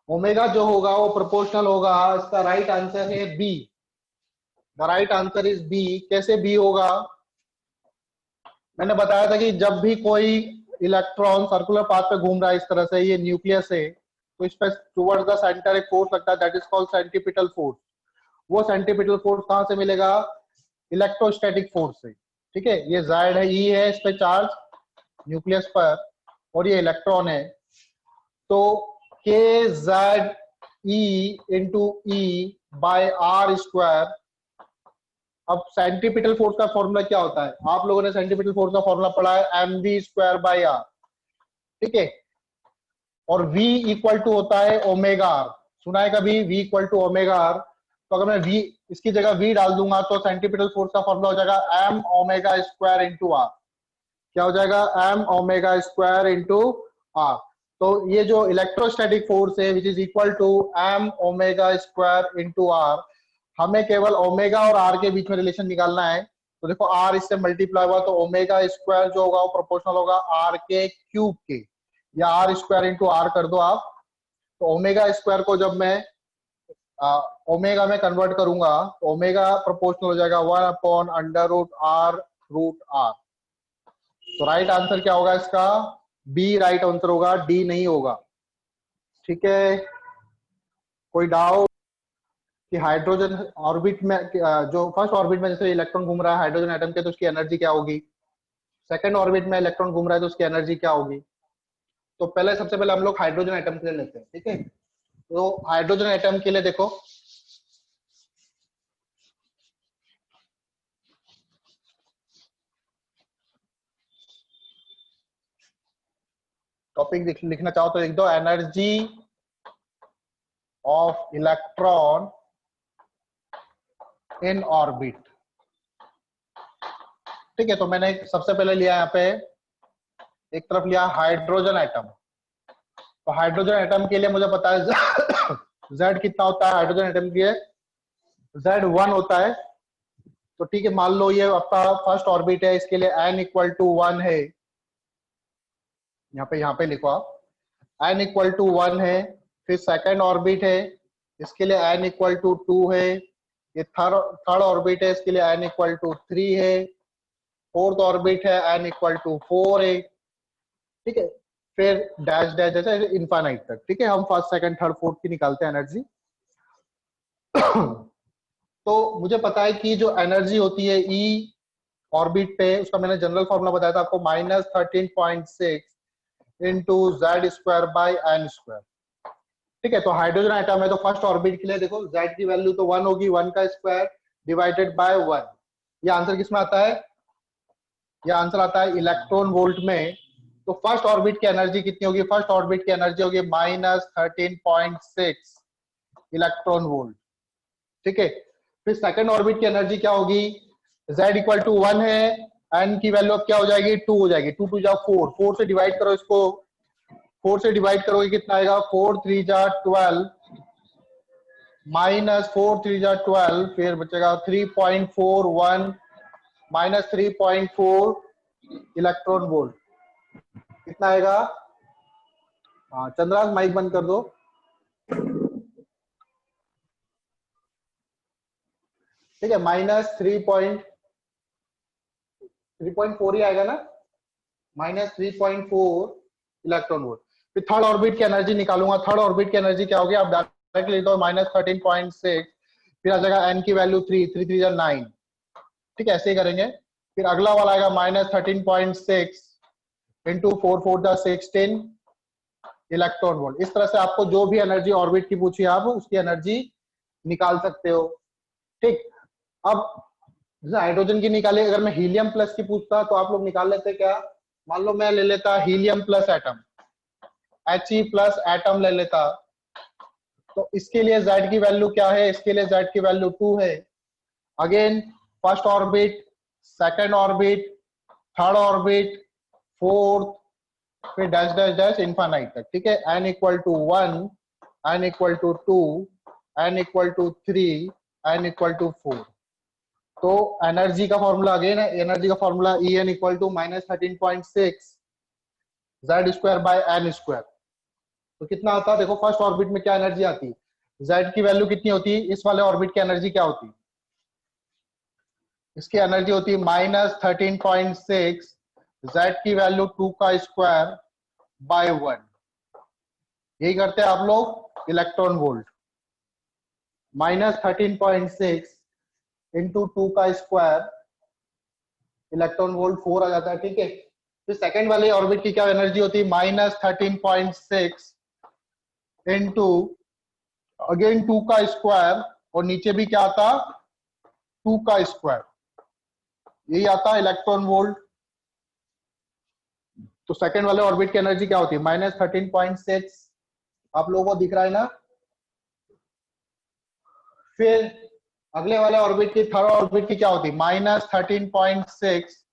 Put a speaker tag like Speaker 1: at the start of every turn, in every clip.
Speaker 1: Omega जो होगा वो प्रोपोर्शनल होगा, इसका राइट आंसर है B. The right answer is B. कैसे बी होगा? मैंने बताया था कि जब भी कोई इलेक्ट्रॉन सर्कुलर पाथ पे घूम रहा है इस तरह से, ये न्यूक्लियस है, तो इस पे टुवर्ड्स द सेंटर एक फोर्स लगता है, that is called centripetal force. वो सेंट्रीपिटल फोर्स कहां से मिलेगा? इलेक्ट्रोस्टैटिक फोर्स से। ठीक है, ये जेड है, ई है इस पे चार्ज न्यूक्लियस पर, और ये इलेक्ट्रॉन है। तो k Z e into e by r square. अब सेंट्रीपिटल फोर्स का फॉर्मूला क्या होता है? आप लोगों ने सेंट्रीपिटल फोर्स का फॉर्मूला पढ़ा है, m v square by r. ठीक है, और v इक्वल टू होता है ओमेगा आर। सुना है कभी v equal to omega r? तो अगर मैं v इसकी जगह v डाल दूंगा तो सेंट्रीपिटल फोर्स का फॉर्मूला हो जाएगा m omega square into r. क्या हो जाएगा? m omega square into r. तो ये जो इलेक्ट्रोस्टैटिक फोर्स है which is equal to m omega square into r, हमें केवल ओमेगा और आर के बीच में रिलेशन निकालना है। तो देखो आर इससे मल्टीप्लाई हुआ तो ओमेगा स्क्वायर जो होगा वो प्रोपोर्शनल होगा आर के क्यूब के, या आर स्क्वायर इंटू आर कर दो आप। तो ओमेगा स्क्वायर को जब मैं ओमेगा में कन्वर्ट करूंगा तो ओमेगा प्रोपोर्शनल हो जाएगा 1/√r√r। तो राइट आंसर क्या होगा इसका? बी राइट आंसर होगा, डी नहीं होगा। ठीक है, कोई डाउट? कि हाइड्रोजन ऑर्बिट में जो फर्स्ट ऑर्बिट में जैसे इलेक्ट्रॉन घूम रहा है हाइड्रोजन एटम के, तो उसकी एनर्जी क्या होगी? सेकंड ऑर्बिट में इलेक्ट्रॉन घूम रहा है तो उसकी एनर्जी क्या होगी? तो पहले सबसे पहले हम लोग हाइड्रोजन एटम के लिए लेते हैं। ठीक है, तो हाइड्रोजन एटम के लिए देखो, टॉपिक लिखना चाहो तो लिख दो, energy of electron in orbit. ठीक है, तो मैंने सबसे पहले लिया यहाँ पे एक तरफ लिया हाइड्रोजन एटम। तो हाइड्रोजन एटम के लिए मुझे पता है Z कितना होता है हाइड्रोजन एटम के लिए? Z1 होता है। तो ठीक है, मान लो ये आपका फर्स्ट ऑर्बिट है, इसके लिए n इक्वल टू 1 है। यहाँ पे लिखो आप, n इक्वल टू 1 है। फिर सेकंड ऑर्बिट है, इसके लिए n इक्वल टू 2 है। ये थर्ड ऑर्बिट है, इसके लिए n इक्वल टू 3 है। फोर्थ ऑर्बिट है, n इक्वल टू 4 है। ठीक है, फिर डैश डैश जैसे इनफाइनाइट तक। ठीक है, हम फर्स्ट सेकंड थर्ड फोर्थ की निकालते हैं एनर्जी। तो मुझे पता है कि जो एनर्जी होती है ई ऑर्बिट पे, उसका मैंने जनरल फॉर्मूला बताया था आपको, -13.6 into Z square by n square. ठीक है, तो हाइड्रोजन आइटम है तो फर्स्ट ऑर्बिट के लिए देखो जेड की वैल्यू तो 1 होगी, 1 का स्क्वायर डिवाइडेड बाय 1। ये आंसर किसमें आता है? ये आंसर आता है इलेक्ट्रॉन वोल्ट में। तो फर्स्ट ऑर्बिट की एनर्जी कितनी होगी? फर्स्ट ऑर्बिट की एनर्जी होगी -13.6 इलेक्ट्रॉन वोल्ट। ठीक है, फिर सेकंड ऑर्बिट की एनर्जी क्या होगी? z इक्वल टू 1 है, n की वैल्यू अब क्या हो जाएगी? 2 हो जाएगी। 2 2 जा 4, 4 से डिवाइड करो इसको, 4 से डिवाइड करोगे कितना आएगा? 4 3 जा 12, -4 3 जा 12, फिर बचेगा 3.41 -3.4 इलेक्ट्रॉन वोल्ट। कितना आएगा? हाँ, चंद्रास माइक बंद कर दो। ठीक है, -3.4 ही आएगा ना, -3.4 इलेक्ट्रॉन वोल्ट। फिर थर्ड ऑर्बिट की एनर्जी निकालूंगा। थर्ड ऑर्बिट की एनर्जी क्या होगी? आप डायरेक्टली लिख दो -13.6, फिर आ जाएगा n की वैल्यू 3 3 3 9। ठीक है, ऐसे ही करेंगे। फिर अगला वाला आएगा -13.6 इंटू 4 4 16 इलेक्ट्रॉन वोल्ट। इस तरह से आपको जो भी एनर्जी ऑर्बिट की पूछी आप उसकी एनर्जी निकाल सकते हो। ठीक, अब जैसे हाइड्रोजन की निकाले, अगर मैं हीलियम प्लस की पूछता तो आप लोग निकाल लेते क्या? मान लो मैं ले लेता helium plus atom, He plus atom ले लेता, तो इसके लिए Z की वैल्यू क्या है? इसके लिए Z की वैल्यू 2 है। Again first orbit, second orbit, third orbit, fourth, फिर डैश डैश डैश इनफाइनाइट तक। ठीक है, n equal to 1, n equal to 2, n equal to 3, n equal to 4। तो एनर्जी का फॉर्मूला अगेन है, एनर्जी का formula E n equal to -13.6 Z square by n square. तो कितना आता, देखो फर्स्ट ऑर्बिट में क्या एनर्जी आती, z की वैल्यू कितनी होती, इस वाले ऑर्बिट की एनर्जी क्या होती, इसकी एनर्जी होती है -13.6, z की वैल्यू 2 का स्क्वायर बाय 1। यही करते हैं आप लोग इलेक्ट्रॉन वोल्ट, -13.6 इंटू 2 का स्क्वायर, इलेक्ट्रॉन वोल्ट 4 आ जाता है, ठीक है। फिर सेकंड वाले ऑर्बिट की क्या एनर्जी होती है, -13.6 इंटू अगेन 2 का स्क्वायर, और नीचे भी क्या आता 2 का स्क्वायर, यही आता इलेक्ट्रॉन वोल्ट। तो सेकंड वाले ऑर्बिट की एनर्जी क्या होती है, -13.6, आप लोगों को दिख रहा है ना। फिर अगले वाले ऑर्बिट की, थर्ड ऑर्बिट की क्या होती है, -13.6,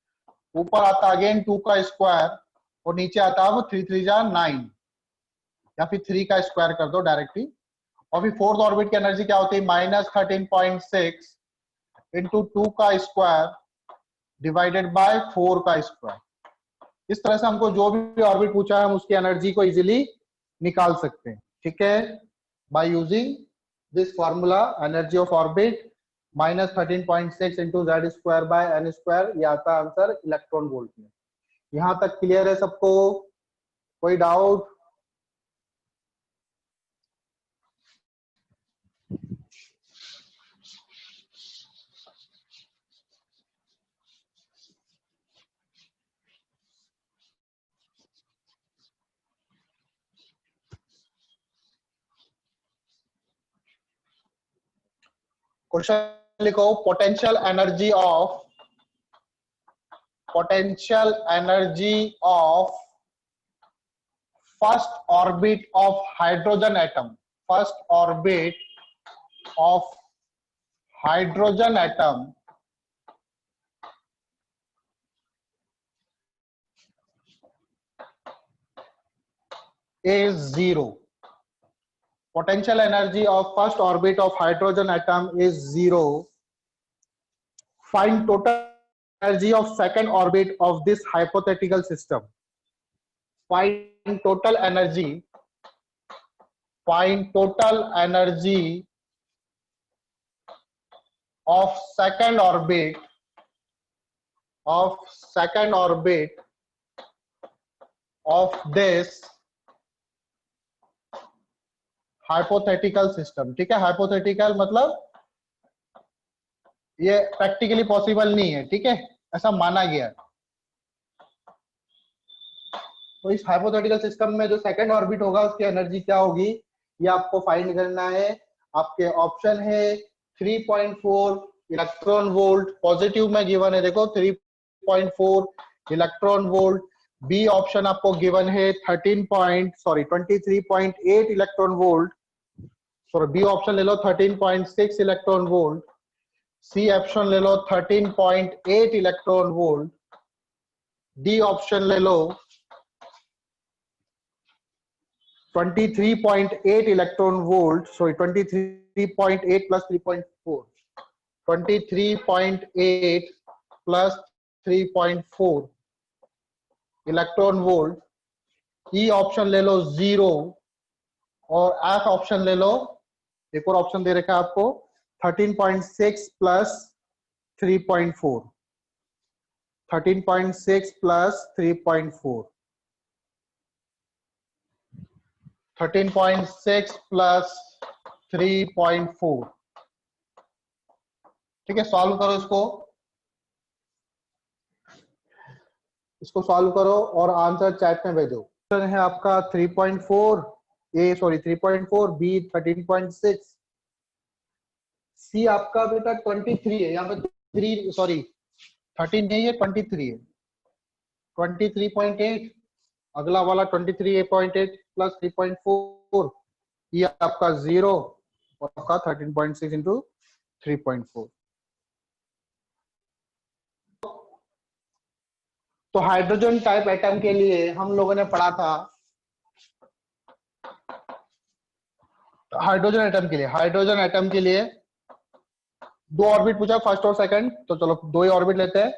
Speaker 1: ऊपर आता अगेन 2 का स्क्वायर, और नीचे आता है 3 3 जा 9, या फिर 3 का स्क्वायर कर दो डायरेक्टली। और फिर फोर्थ ऑर्बिट की एनर्जी क्या होती है, -13.6 इंटू 2 का स्क्वायर डिवाइडेड बाय 4 का स्क्वायर। इस तरह से हमको जो भी ऑर्बिट पूछा है हम उसकी एनर्जी को इजीली निकाल सकते हैं, ठीक है, by using this formula, energy of orbit -13.6 into Z square by n square, ये आता है आंसर इलेक्ट्रॉन वोल्ट में। यहां तक क्लियर है सबको, कोई डाउट? क्वेश्चन लिखो, potential energy of first orbit of hydrogen atom, first orbit of hydrogen atom is 0. Potential energy of first orbit of hydrogen atom is 0. Find total energy of second orbit of this hypothetical system. Find total energy. Find total energy of second orbit of this hypothetical system, ठीक है। Hypothetical मतलब ये practically possible नहीं है, ठीक है, ऐसा माना गया है। तो इस हाइपोथेटिकल सिस्टम में जो सेकंड ऑर्बिट होगा उसकी एनर्जी क्या होगी, ये आपको फाइंड करना है। आपके ऑप्शन है 3.4 इलेक्ट्रॉन वोल्ट, पॉजिटिव में गिवन है, देखो 3.4 इलेक्ट्रॉन वोल्ट। बी ऑप्शन आपको गिवन है 23.8 electron volt, sorry B option ले लो 13.6 इलेक्ट्रॉन वोल्ट। सी ऑप्शन ले लो 13.8 इलेक्ट्रॉन वोल्ट। डी ऑप्शन ले लो 23.8 electron volt, sorry 23.8 plus 3.4, 23.8 plus 3.4 electron volt. E option ले लो 0, और एफ ऑप्शन ले लो, एक और ऑप्शन दे रखा है आपको 13.6 प्लस 3.4, 13.6 प्लस 3.4, 13.6 प्लस 3.4, ठीक है। सॉल्व करो इसको सॉल्व करो और आंसर चैट में भेजो। ऑप्शन है आपका 3.4, ए सॉरी 3.4, बी 13.6, सी आपका बेटा 23 है, यहाँ पे 3 सॉरी 13 नहीं है 23 है, 23.8, अगला वाला 23.8 प्लस 3.4, ये आपका 0 और आपका 13.6 इंटू 3.4। तो हाइड्रोजन टाइप एटम के लिए हम लोगों ने पढ़ा था, हाइड्रोजन एटम के लिए दो ऑर्बिट पूछा, फर्स्ट और सेकंड, तो चलो दो ही ऑर्बिट लेते हैं।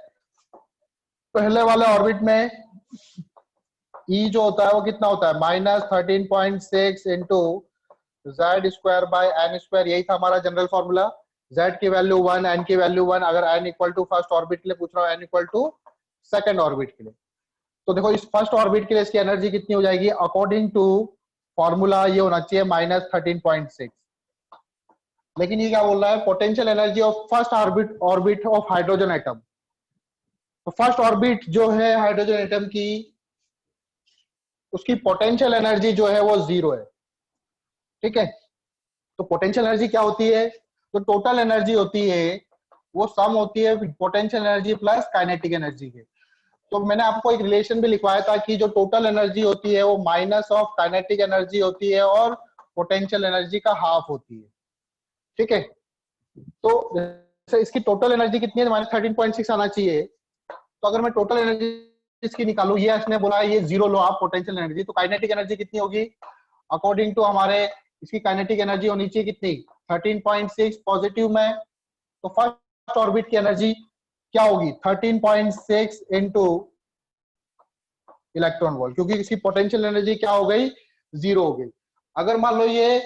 Speaker 1: पहले वाले ऑर्बिट में ई जो होता है वो कितना होता है -13.6 into Z square by n square, यही था हमारा जनरल फॉर्मूला। जेड की वैल्यू 1, एन की वैल्यू 1, अगर n equal to first orbit के लिए पूछ रहा हूँ, n equal to second orbit के लिए। तो देखो इस फर्स्ट ऑर्बिट के लिए इसकी एनर्जी कितनी हो जाएगी अकॉर्डिंग टू फॉर्मूला, ये होना चाहिए -13.6। लेकिन ये क्या बोल रहा है, potential energy of first orbit of hydrogen atom. तो फर्स्ट ऑर्बिट जो है हाइड्रोजन एटम की, उसकी पोटेंशियल एनर्जी जो है वो 0 है। ठीक है, तो पोटेंशियल एनर्जी क्या होती है, तो टोटल एनर्जी होती है वो सम होती है potential energy plus kinetic energy के। तो मैंने आपको एक रिलेशन भी लिखवाया था कि जो टोटल एनर्जी होती है वो माइनस ऑफ काइनेटिक एनर्जी होती है और पोटेंशियल एनर्जी का हाफ होती है। ठीक है, तो जैसे इसकी टोटल एनर्जी कितनी है, -13.6 आना चाहिए। तो अगर मैं टोटल एनर्जी इसकी निकालू, ये इसने बोला है ये 0 लो आप पोटेंशियल एनर्जी, तो काइनेटिक एनर्जी कितनी होगी अकॉर्डिंग टू हमारे, इसकी काइनेटिक एनर्जी होनी चाहिए कितनी 13.6 पॉजिटिव में। तो फर्स्ट ऑर्बिट की एनर्जी क्या होगी 13.6 इंटू इलेक्ट्रॉन वोल्ट, क्योंकि इसकी पोटेंशियल एनर्जी क्या हो गई 0 हो गई। अगर मान लो ये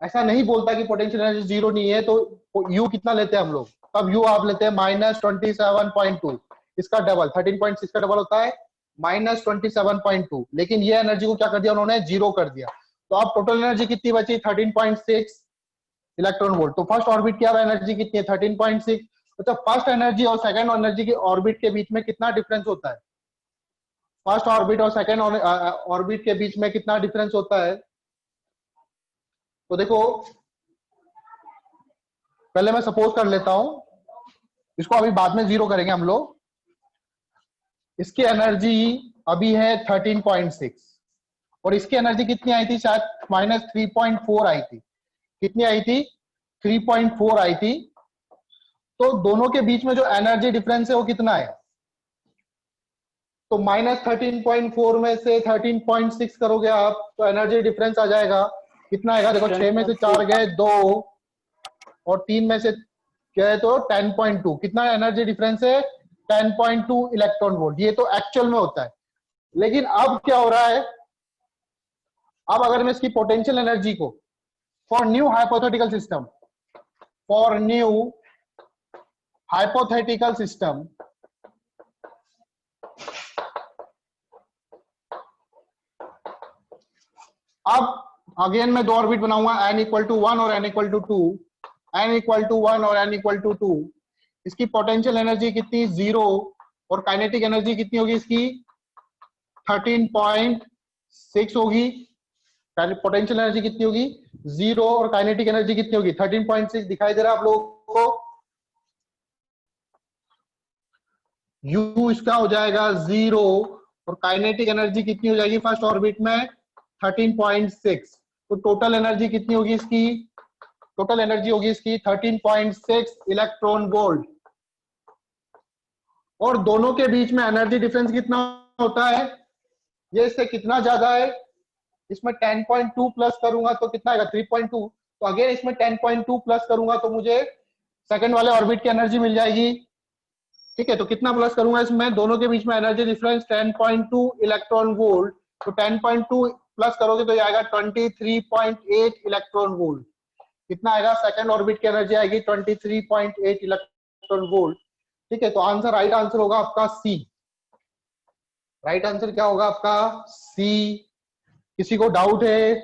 Speaker 1: ऐसा नहीं बोलता कि पोटेंशियल एनर्जी 0 नहीं है, तो यू कितना लेते हैं हम लोग, तब यू आप लेते हैं -27.2, इसका डबल 13.6 का डबल होता है -27.2। लेकिन ये एनर्जी को क्या कर दिया उन्होंने 0 कर दिया। तो अब टोटल एनर्जी कितनी बची 13.6 इलेक्ट्रॉन वोल्ट। तो फर्स्ट ऑर्बिट की एनर्जी कितनी है 13.6। तो फर्स्ट एनर्जी और सेकंड एनर्जी की ऑर्बिट के बीच में कितना डिफरेंस होता है, फर्स्ट ऑर्बिट और सेकंड ऑर्बिट के बीच में कितना डिफरेंस होता है। तो देखो पहले मैं सपोज कर लेता हूं, इसको अभी बाद में 0 करेंगे हम लोग। इसकी एनर्जी अभी है 13.6 और इसकी एनर्जी कितनी आई थी, शायद -3.4 आई थी। कितनी आई थी 3.4 आई थी। तो दोनों के बीच में जो एनर्जी डिफरेंस है वो कितना है, तो -13.4 में से 13.6 करोगे आप तो एनर्जी डिफरेंस आ जाएगा कितना आएगा, देखो 6 में से 4 गए 2 और 3 में से गए तो 10.2, कितना एनर्जी डिफरेंस है 10.2 इलेक्ट्रॉन वोल्ट। ये तो एक्चुअल में होता है। लेकिन अब क्या हो रहा है, अब अगर मैं इसकी पोटेंशियल एनर्जी को for new hypothetical system, for new hypothetical system, अब अगेन मैं दो ऑर्बिट बनाऊंगा n इक्वल टू 1 और n equal to 2, n equal to 1 और n इक्वल टू 2। इसकी पोटेंशियल एनर्जी कितनी 0 और काइनेटिक एनर्जी कितनी होगी इसकी 13.6 होगी। पोटेंशियल एनर्जी कितनी होगी 0 और काइनेटिक एनर्जी कितनी होगी 13.6, दिखाई दे रहा है आप लोगों को। U इसका हो जाएगा 0 और काइनेटिक एनर्जी कितनी हो जाएगी फर्स्ट ऑर्बिट में 13.6। तो टोटल एनर्जी कितनी होगी इसकी, टोटल एनर्जी होगी इसकी 13.6 इलेक्ट्रॉन वोल्ट। और दोनों के बीच में एनर्जी डिफरेंस कितना होता है, ये इससे कितना ज्यादा है, इसमें 10.2 प्लस करूंगा तो कितना आएगा 3.2। तो अगेन इसमें 10.2 प्लस करूंगा तो मुझे सेकंड वाले ऑर्बिट की एनर्जी मिल जाएगी। ठीक है, तो कितना प्लस करूंगा इसमें, दोनों के बीच में एनर्जी डिफरेंस 10.2 इलेक्ट्रॉन वोल्ट। तो 10.2 प्लस करोगे तो ये आएगा 23.8 इलेक्ट्रॉन वोल्ट। कितना आएगा, सेकंड ऑर्बिट की एनर्जी आएगी 23.8 इलेक्ट्रॉन वोल्ट। ठीक है, तो आंसर राइट आंसर होगा आपका सी। राइट आंसर क्या होगा आपका सी। किसी को डाउट है